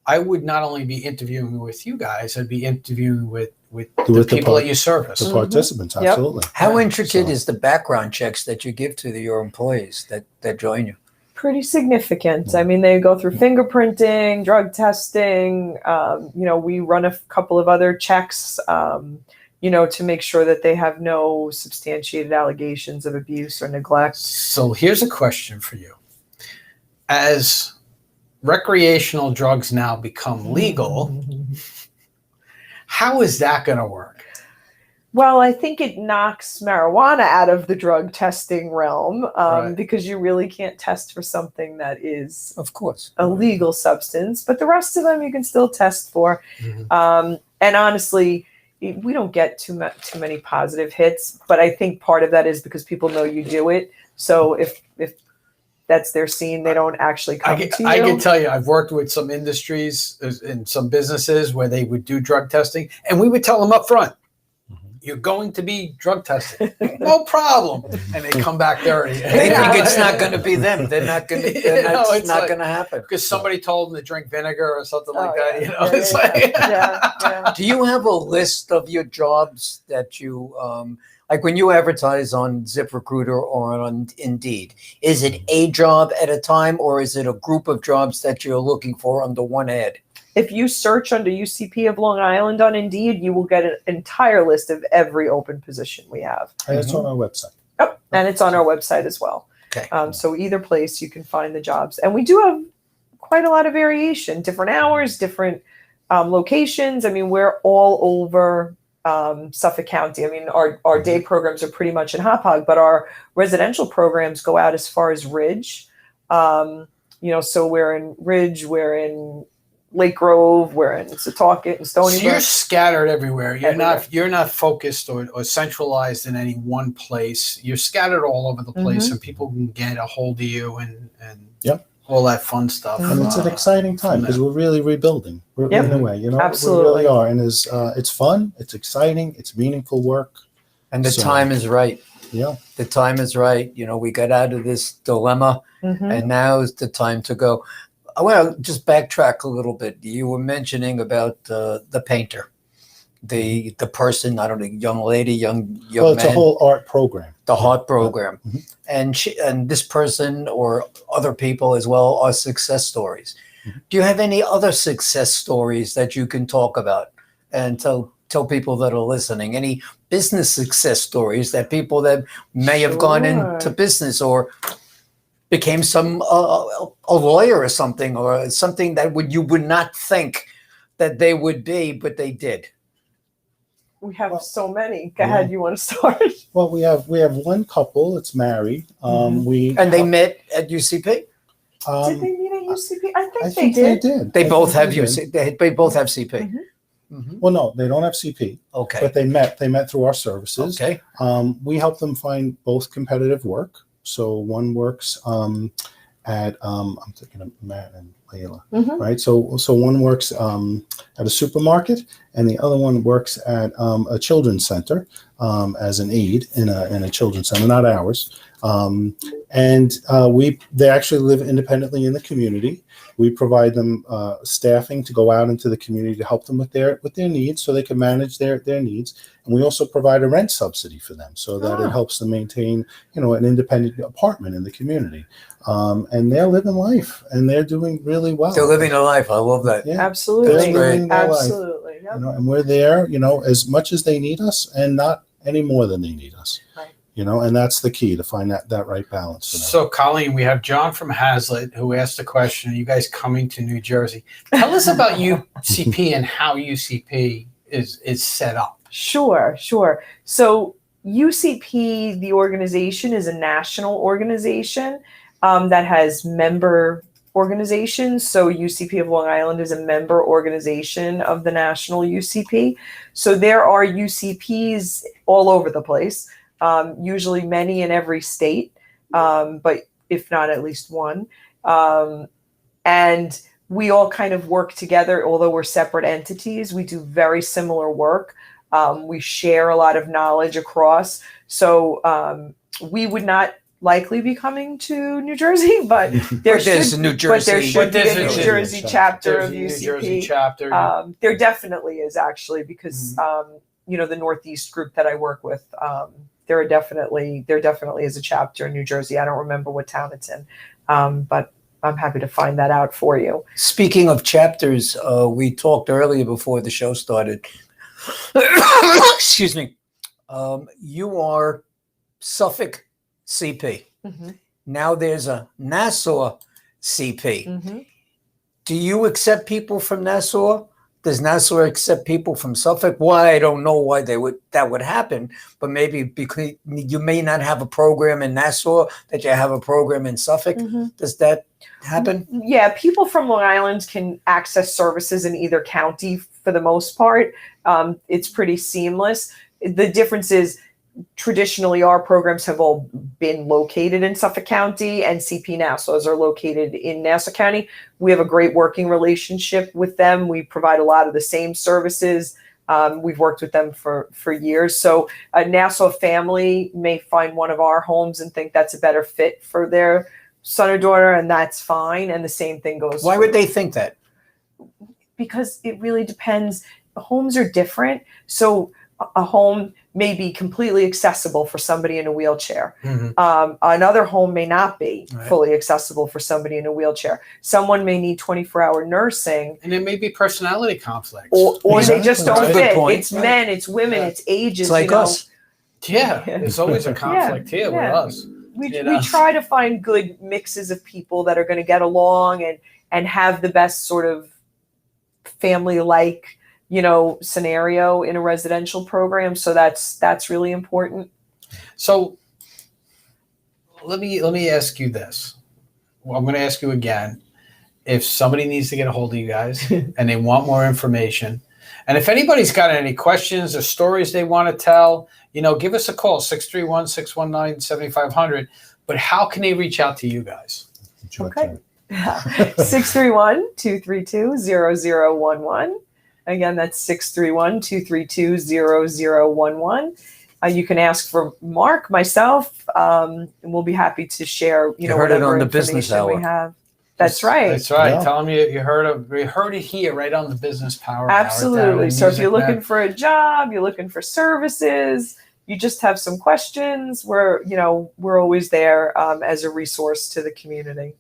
I would not only be interviewing with you guys, I'd be interviewing with the people that you service. The participants, absolutely. How intricate is the background checks that you give to your employees that join you? Pretty significant. I mean, they go through fingerprinting, drug testing. We run a couple of other checks, to make sure that they have no substantiated allegations of abuse or neglect. So here's a question for you. As recreational drugs now become legal, how is that going to work? Well, I think it knocks marijuana out of the drug testing realm, because you really can't test for something that is, of course, a legal substance. But the rest of them you can still test for. And honestly, we don't get too many positive hits. But I think part of that is because people know you do it. So if that's their scene, they don't actually come to you. I can tell you, I've worked with some industries and some businesses where they would do drug testing, and we would tell them up front, you're going to be drug tested. No problem. And they come back dirty. They think it's not going to be them. They're not going to. It's not going to happen because somebody told them to drink vinegar or something like that. Do you have a list of your jobs that you like when you advertise on ZipRecruiter or on Indeed? Is it a job at a time, or is it a group of jobs that you're looking for under one ad? If you search under UCP of Long Island on Indeed, you will get an entire list of every open position we have. And it's on our website. Oh, and it's on our website as well. Okay. So either place you can find the jobs. And we do have quite a lot of variation, different hours, different locations. I mean, we're all over Suffolk County. I mean, our day programs are pretty much in Hauppauge, but our residential programs go out as far as Ridge. So we're in Ridge, we're in Lake Grove, we're in Setauket and Stony Brook. So you're scattered everywhere. You're not focused or centralized in any one place. You're scattered all over the place, and people can get a hold of you and all that fun stuff. And it's an exciting time because we're really rebuilding. We're in a way, Absolutely. We really are. And it's fun, it's exciting, it's meaningful work. And the time is right. Yeah. The time is right. We got out of this dilemma, and now is the time to go. I want to just backtrack a little bit. You were mentioning about the painter, the person, I don't know, young lady, young Well, it's man, a whole art program. the heart program, and this person or other people as well are success stories. Do you have any other success stories that you can talk about and tell people that are listening? Any business success stories that people that may have gone into business or became a lawyer or something that you would not think that they would be, but they did? We have so many. Go ahead. You want to start? Well, we have one couple that's married. They met at UCP. Did they meet at UCP? I think they did. They both have UCP. They both have CP. Well, no, they don't have CP. Okay. But they met through our services. Okay. We help them find both competitive work. So one works at I'm thinking of Matt and Layla, Mhm. right? So one works at a supermarket, and the other one works at a children's center as an aide in a children's center, not ours. They actually live independently in the community. We provide them staffing to go out into the community to help them with their needs, so they can manage their needs. And we also provide a rent subsidy for them, so that it helps them maintain, an independent apartment in the community. And they're living life, and they're doing really well. They're living a life. I love that. Yeah, Absolutely. they're living their life. Absolutely. Yep. And we're there, as much as they need us, and not any more than they need us. Right. And that's the key, to find that right balance for them. So, Colleen, we have John from Hazlitt who asked a question. Are you guys coming to New Jersey? Tell us about UCP and how UCP is set up. Sure. So UCP, the organization, is a national organization that has member organizations. So UCP of Long Island is a member organization of the national UCP. So there are UCPs all over the place. Usually many in every state, but if not at least one. And we all kind of work together, although we're separate entities. We do very similar work. We share a lot of knowledge across. So we would not likely be coming to New Jersey, but there's a New Jersey, but there should be a New Jersey chapter of New UCP. Jersey chapter. There definitely is, actually, because the Northeast group that I work with, there definitely is a chapter in New Jersey. I don't remember what town it's in, but I'm happy to find that out for you. Speaking of chapters, we talked earlier before the show started. Excuse me. You are Suffolk CP. Mm-hmm. Now there's a Nassau CP. Mm-hmm. Do you accept people from Nassau? Does Nassau accept people from Suffolk? Why? I don't know why that would happen, but maybe because you may not have a program in Nassau that you have a program in Suffolk. Mm-hmm. Does that happen? Yeah, people from Long Island can access services in either county for the most part. It's pretty seamless. The difference is, traditionally, our programs have all been located in Suffolk County, and CP Nassau's are located in Nassau County. We have a great working relationship with them. We provide a lot of the same services. We've worked with them for years. So a Nassau family may find one of our homes and think that's a better fit for their son or daughter, and that's fine. And the same thing goes. Why would they think that? Because it really depends. Homes are different. So a home may be completely accessible for somebody in a wheelchair. Mm-hmm. Another home may not be Right. fully accessible for somebody in a wheelchair. Someone may need 24-hour nursing, And it may be personality conflicts. or they just Exactly. don't That's a good fit. point. It's men, it's women, it's ages. It's like us. Yeah, there's always a conflict here with us. We You know. try to find good mixes of people that are going to get along and have the best sort of family-like, scenario in a residential program. So that's really important. So let me ask you this. Well, I'm going to ask you again. If somebody needs to get a hold of you guys and they want more information, and if anybody's got any questions or stories they want to tell, give us a call, 631-619-7500. But how can they reach out to you guys? Okay. 631-232-0011. Again, that's 631-232-0011. You can ask for Mark, myself, and we'll be happy to share, You heard it on the business information hour. we have. That's right. That's right. Yeah. Tell them you heard it here, right on the Business Power Hour. Absolutely. Darren, So if you're Music looking Man. for a job, you're looking for services, you just have some questions, we're always there as a resource to the community.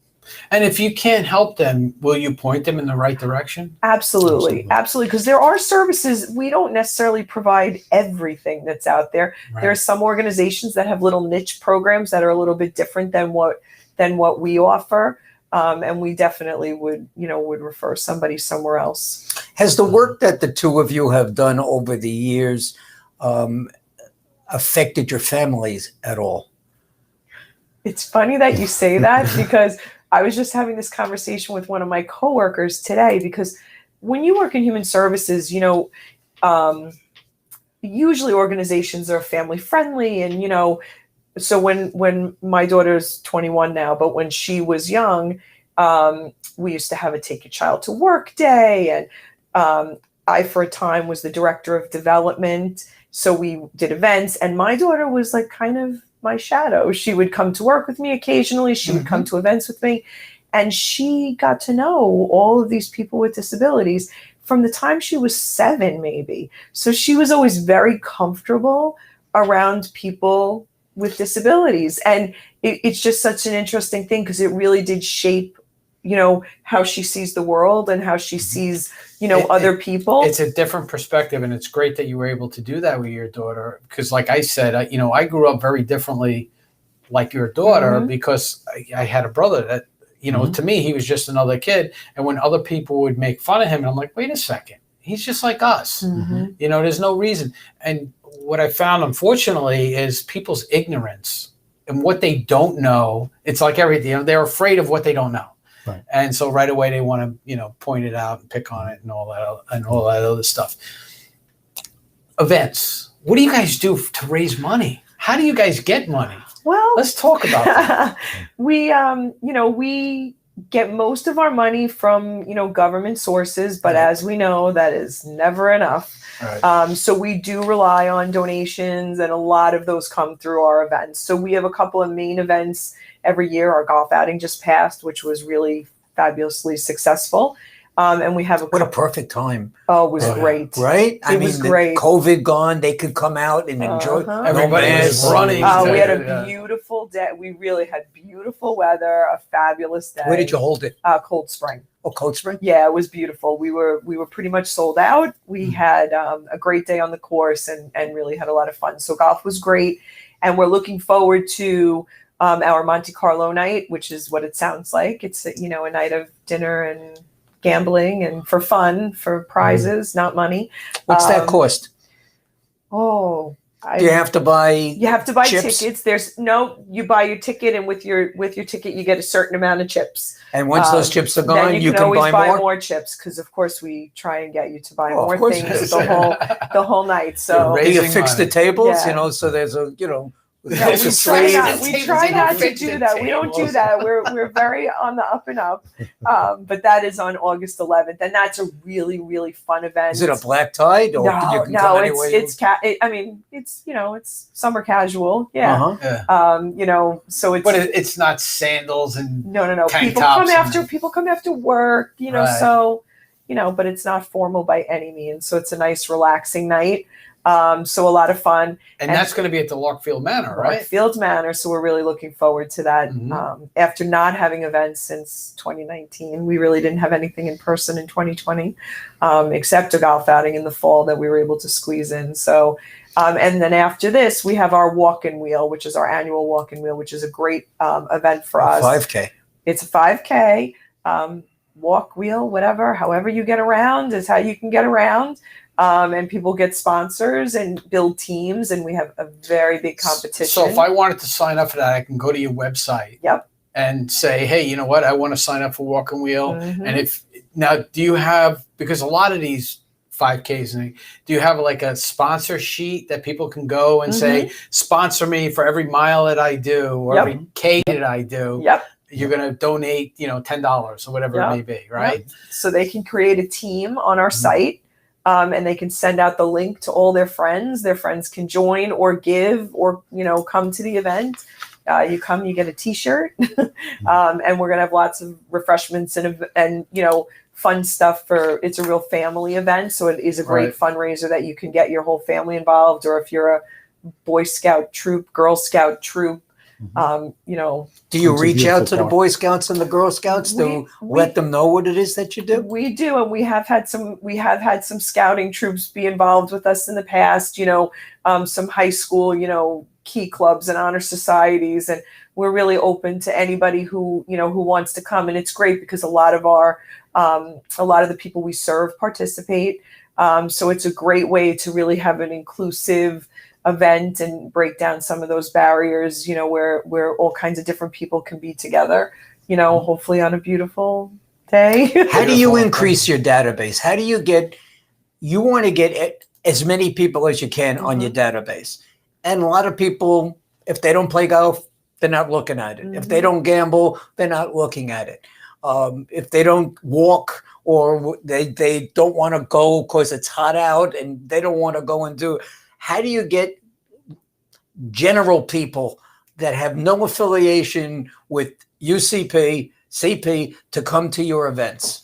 And if you can't help them, will you point them in the right direction? Absolutely. Because there are services. We don't necessarily provide everything that's out there. Right. There are some organizations that have little niche programs that are a little bit different than what we offer. And we definitely would refer somebody somewhere else. Has the work that the two of you have done over the years affected your families at all? It's funny that you say that because I was just having this conversation with one of my coworkers today, because when you work in human services, usually organizations are family friendly. And, so when my daughter's 21 now, but when she was young, We used to have a Take Your Child to Work day. And I, for a time, was the director of development. So we did events. And my daughter was like kind of my shadow. She would come to work with me occasionally. She would come to events with me. And she got to know all of these people with disabilities from the time she was 7, maybe. So she was always very comfortable around people with disabilities. And it's just such an interesting thing because it really did shape, how she sees the world and how she sees, other people. It's a different perspective. And it's great that you were able to do that with your daughter. Because like I said, I grew up very differently like your daughter because I had a brother that, to me, he was just another kid. And when other people would make fun of him, and I'm like, wait a second, he's just like us. There's no reason. And what I found, unfortunately, is people's ignorance and what they don't know. It's like everything, they're afraid of what they don't know. Right. And so right away they want to, point it out and pick on it and all that other stuff. Events. What do you guys do to raise money? How do you guys get money? Well, let's talk about that. We get most of our money from, government sources, but as we know, that is never enough. Right. So we do rely on donations, and a lot of those come through our events. So we have a couple of main events every year. Our golf outing just passed, which was really fabulously successful. And we have what a perfect time. Oh, it was great. Right? It was great. COVID gone, they could come out and enjoy. Everybody was running. We had a beautiful day. We really had beautiful weather, a fabulous day. Where did you hold it? Cold Spring. Oh, Cold Spring? Yeah, it was beautiful. We were pretty much sold out. We had a great day on the course and really had a lot of fun. So golf was great. And we're looking forward to our Monte Carlo night, which is what it sounds like. It's, a night of dinner and gambling and for fun, for prizes, not money. What's that cost? Do you have to buy? You have to buy chips? tickets. You buy your ticket, and with your ticket, you get a certain amount of chips. And once those chips are gone, then you can always buy more chips because, of course, we try and get you to buy more things the whole night. So you fix the tables, Yeah. So there's a Yeah, we try not to do that. We don't do that. We're very on the up and up. But that is on August 11th, and that's a really, really fun event. Is it a black tie? Or No, it's summer casual. Yeah. So it's. But it's not sandals and No. tank People come after work. Right. So but it's not formal by any means. So it's a nice, relaxing night. So a lot of fun. And that's going to be at the Larkfield Manor, right? Larkfield Manor. So we're really looking forward to that. After not having events since 2019, we really didn't have anything in person in 2020, except a golf outing in the fall that we were able to squeeze in. So, and then after this, we have our walk-in wheel, which is our annual walk-in wheel, which is a great event for us. 5K. It's a 5K, walk wheel, whatever, however you get around is how you can get around. And people get sponsors and build teams, and we have a very big competition. So if I wanted to sign up for that, I can go to your website. Yep. And say, hey, you know what? I want to sign up for Walk and Wheel. And do you have, because a lot of these 5Ks, do you have like a sponsor sheet that people can go and say, sponsor me for every mile that I do or every K that I do? Yep. You're going to donate, $10 or whatever it may be, right? Yep. So they can create a team on our site. And they can send out the link to all their friends. Their friends can join or give or, come to the event. You come, you get a T-shirt. And we're going to have lots of refreshments and fun stuff it's a real family event. So it is a great fundraiser that you can get your whole family involved. Or if you're a Boy Scout troop, Girl Scout troop, do you reach out to the Boy Scouts and the Girl Scouts to let them know what it is that you do? We do, and we have had some scouting troops be involved with us in the past. Some high school, key clubs and honor societies, and we're really open to anybody who wants to come. And it's great because a lot of the people we serve participate. So it's a great way to really have an inclusive event and break down some of those barriers, where all kinds of different people can be together, hopefully on a beautiful day. How do you increase your database? How do you want to get as many people as you can on your database? And a lot of people, if they don't play golf, they're not looking at it. If they don't gamble, they're not looking at it. if they don't walk or they don't want to go because it's hot out and they don't want to go and do, how do you get general people that have no affiliation with UCP, CP to come to your events?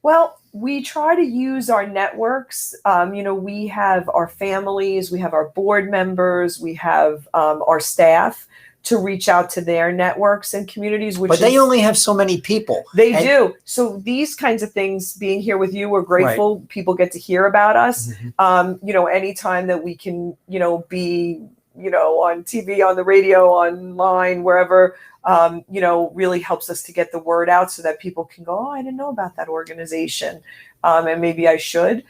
Well, we try to use our networks. We have our families, we have our board members, we have our staff to reach out to their networks and communities. But they only have so many people. They do. So these kinds of things, being here with you, we're grateful. Right. People get to hear about us. Mm-hmm. Anytime that we can, be, on TV, on the radio, online, wherever, really helps us to get the word out so that people can go, oh, I didn't know about that organization. And maybe I should.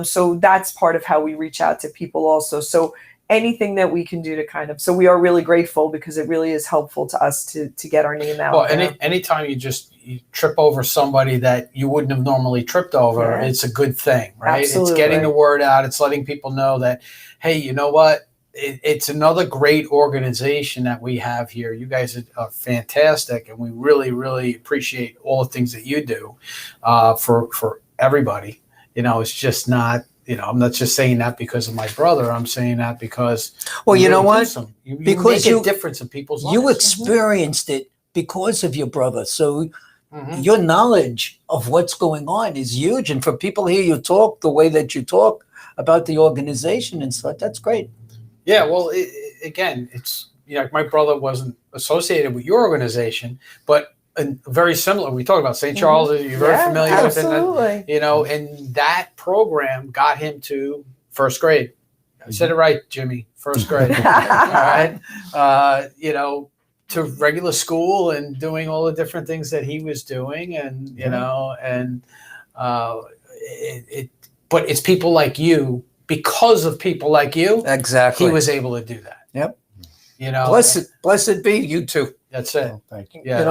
So that's part of how we reach out to people also. So anything that we can do to so we are really grateful because it really is helpful to us to get our name out. Well, anytime you trip over somebody that you wouldn't have normally tripped over, it's a good thing, right? Absolutely. It's getting the word out. It's letting people know that, hey, you know what? It's another great organization that we have here. You guys are fantastic, and we really, really appreciate all the things that you do for everybody. It's just not, I'm not just saying that because of my brother. I'm saying that because you know what? You make a difference in people's lives. You experienced it because of your brother. So your knowledge of what's going on is huge. And for people here, you talk the way that you talk about the organization and stuff. That's great. Yeah, well, again, it's my brother wasn't associated with your organization, but very similar. We talked about St. Charles. You're very familiar with it, and that program got him to first grade. I said it right, Jimmy. First grade. All right, to regular school and doing all the different things that he was doing, and but it's people like you. Because of people like you, exactly, he was able to do that. Yep. Blessed be you too. That's it. Oh, thank you. Yeah.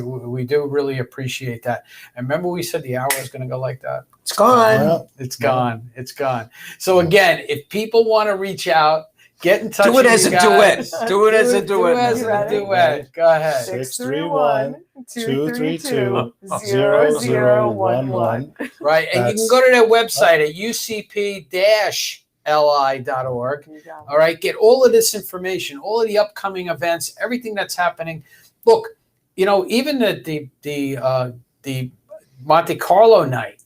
We do really appreciate that. And remember, we said the hour is going to go like that. It's gone. It's gone. It's gone. So again, if people want to reach out, get in touch. Do it as a duet. Do it as a duet. As a duet. Go ahead. 631-232-0011. Right, and you can go to their website at ucp-li.org. All right, get all of this information, all of the upcoming events, everything that's happening. Look, even the Monte Carlo night.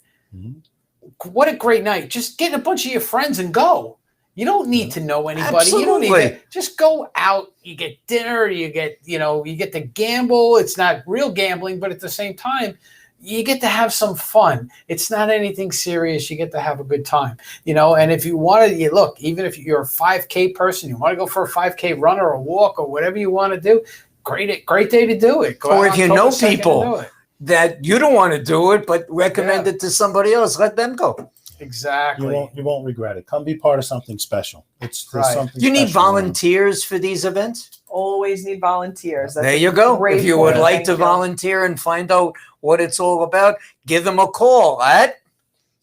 What a great night! Just get a bunch of your friends and go. You don't need to know anybody. Absolutely. You don't need to, just go out. You get dinner. You get to gamble. It's not real gambling, but at the same time, you get to have some fun. It's not anything serious. You get to have a good time, And if you want to, look, even if you're a 5K person, you want to go for a 5K run or a walk or whatever you want to do, great day to do it. Or if you know people that you don't want to do it, but recommend it to somebody else, let them go. Exactly. You won't regret it. Come be part of something special. It's something. You need volunteers for these events? Always need volunteers. There you go. If you would like to volunteer and find out what it's all about, give them a call at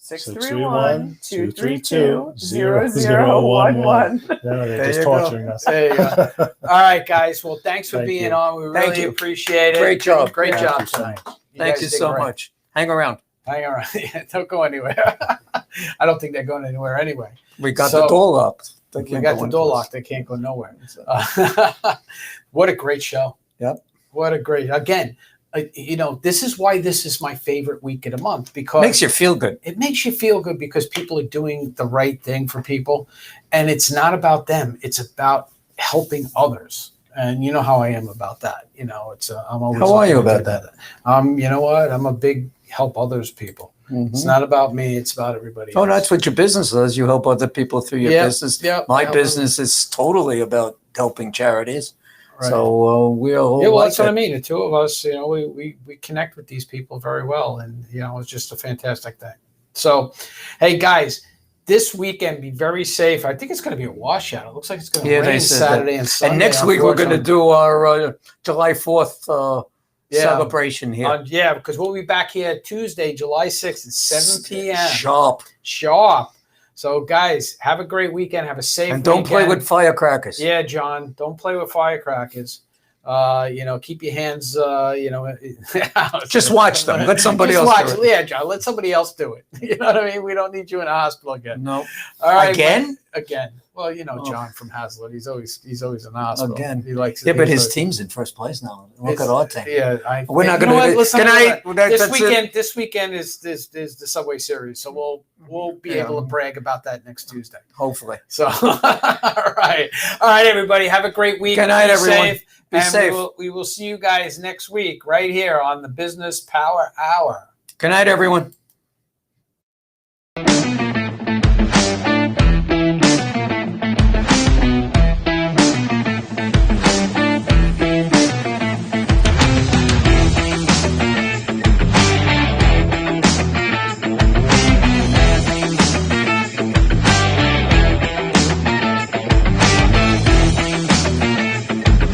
631-232-0011. They're just torturing us. There you go. All right, guys. Well, thanks for being on. We really appreciate it. Great job. Great job tonight. Thank you so much. Hang around. Hang around. Don't go anywhere. I don't think they're going anywhere anyway. We got the door locked. We got the door locked. They can't go nowhere. What a great show. Yep. What a great, again, this is why this is my favorite week of the month, because it makes you feel good. It makes you feel good because people are doing the right thing for people. And it's not about them. It's about helping others. And you know how I am about that. I'm always. How are you about that? You know what? I'm a big help others people. Mm-hmm. It's not about me. It's about everybody else. That's what your business does. You help other people through your business. Yeah. My business is totally about helping charities. Right. So we're all that's what I mean. The two of us, we connect with these people very well, and it's just a fantastic thing. So, hey guys, this weekend be very safe. I think it's going to be a washout. It looks like it's going to rain Saturday and Sunday. And next week we're going to do our July 4th celebration here. Because we'll be back here Tuesday, July 6th at 7 p.m. Sharp. So, guys, have a great weekend. Have a safe weekend. And don't play with firecrackers. Yeah, John, don't play with firecrackers. Keep your hands, Just watch them. Let somebody else do it. Yeah, John, let somebody else do it. You know what I mean? We don't need you in the hospital again. No. All right. Again? Again. Well, John from Hazlitt, he's always in the hospital. Again. He likes it. Yeah, but his team's in first place now. Look at our team. Yeah, we're not going to. This weekend is the Subway Series, so we'll be able to brag about that next Tuesday. Hopefully. So, all right, everybody, have a great week. Good night, everyone. Be safe. We will see you guys next week right here on the Business Power Hour. Good night, everyone.